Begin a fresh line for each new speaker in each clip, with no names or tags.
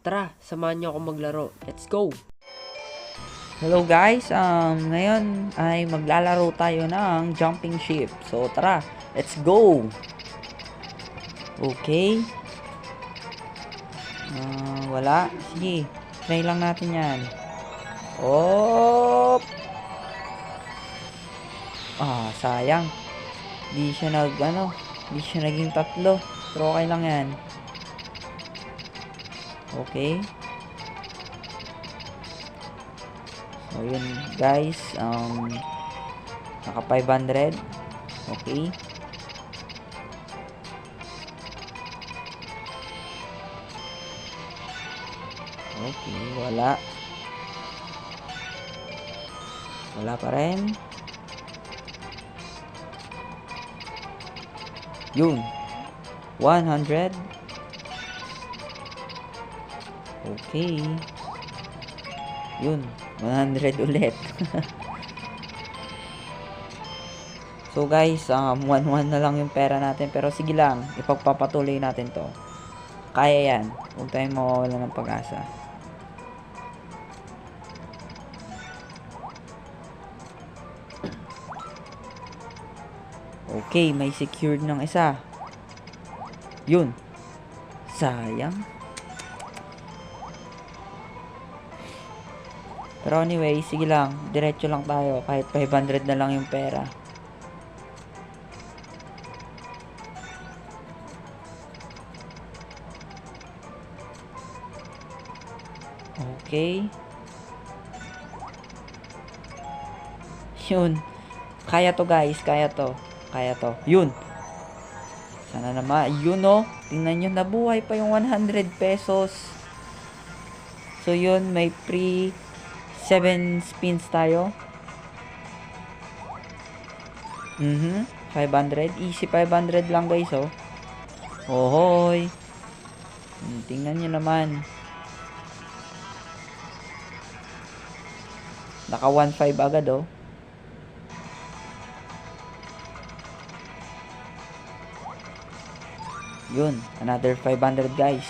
Tara, samahan niyo ako maglaro. Let's go!
Hello guys, ngayon ay maglalaro tayo ng jumping ship. So tara, let's go! Okay. Wala. Sige, try lang natin yan. Oh! Sayang. Di siya di siya naging tatlo. Pero okay lang yan. Okay. So yun guys, naka 500. Okay. Okay, wala. Wala pa rin. Yun. 100. Okay. Yun. 100 ulit. So guys, 1-1 na lang yung pera natin. Pero sige lang, ipagpapatuloy natin to. Kaya yan. Huwag tayong mawawala ng pag-asa. Okay, may secured ng isa. Yun. Sayang. Pero anyway, sige lang. Diretso lang tayo. Kahit 500 na lang yung pera. Okay. Yun. Kaya to guys. Kaya to. Kaya to. Yun. Sana naman. Yun oh. Tingnan nyo. Nabuhay pa yung 100 pesos. So yun. May free 7 spins tayo. 500. Easy 500 lang guys oh. Ohoy. Tingnan nyo naman. Naka 1.5 agad oh. Yun. Another 500 guys.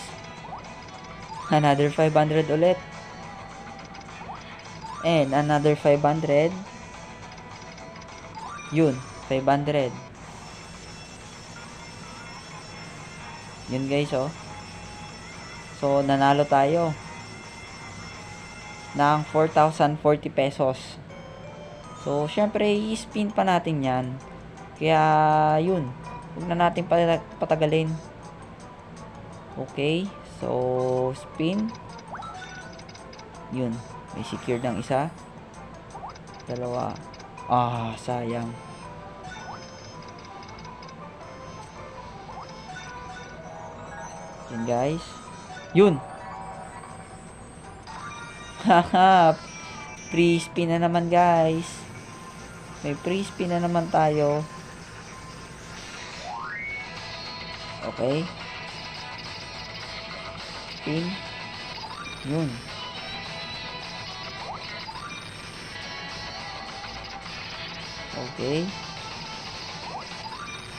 Another 500 ulit. And another 500. Yun. 500. Yun guys oh. So nanalo tayo ng 4,040 pesos. So syempre i-spin pa natin yan. Kaya yun. Huwag na natin patagalin. Okay. So spin. Yun. May secured ng isa. Dalawa. Sayang. Yun guys. Yun. Haha. Free spin na naman guys. May free spin na naman tayo. Okay. Spin. Yun. Okay.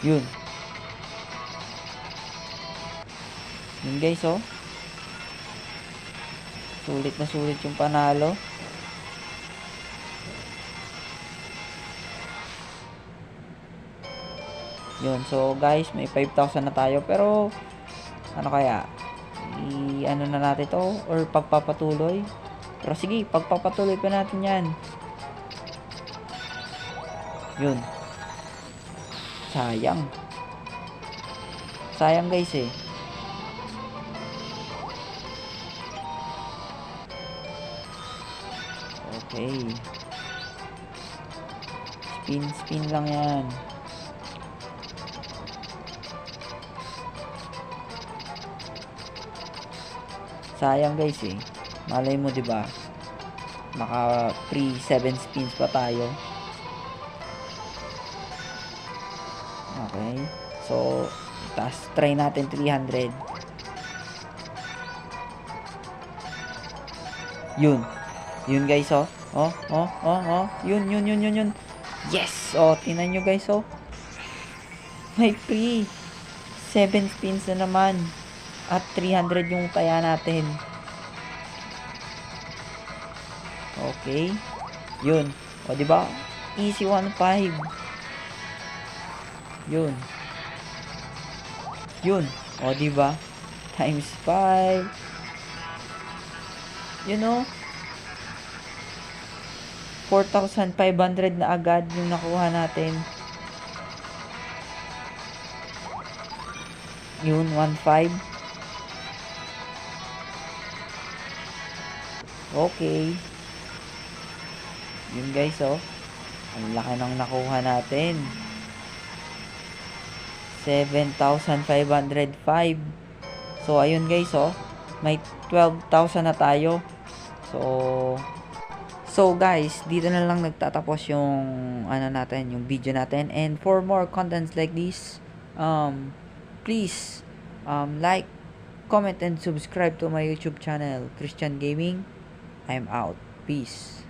Yun. Yun guys oh. Sulit na sulit yung panalo. Yun. So guys, may 5,000 na tayo. Pero ano kaya? Ano na natin to? Or pagpapatuloy? Pero sige, pagpapatuloy pa natin yan. Yun. Sayang. Sayang guys eh. Okay. Spin lang yan. Sayang guys eh. Malay mo 'di ba? Maka free 7 spins pa tayo. Okay. So, try natin 300. Yun. Yun guys oh. Yun. Yes! Tingnan nyo guys oh. May free 7 spins na naman. At 300 yung kaya natin. Okay. Yun. O, diba? Easy 1.5. Yun. Yun. O, diba? Times 5. You know? 4,500 na agad yung nakuha natin. Yun, 1.5. Okay. Yun guys, oh. Ang laki ng nakuha natin. 7,505. So, ayun guys, oh. May 12,000 na tayo. So guys, dito na lang nagtatapos yung natin, yung video natin. And for more contents like this, please like, comment and subscribe to my YouTube channel, Christian Gaming. I'm out. Peace.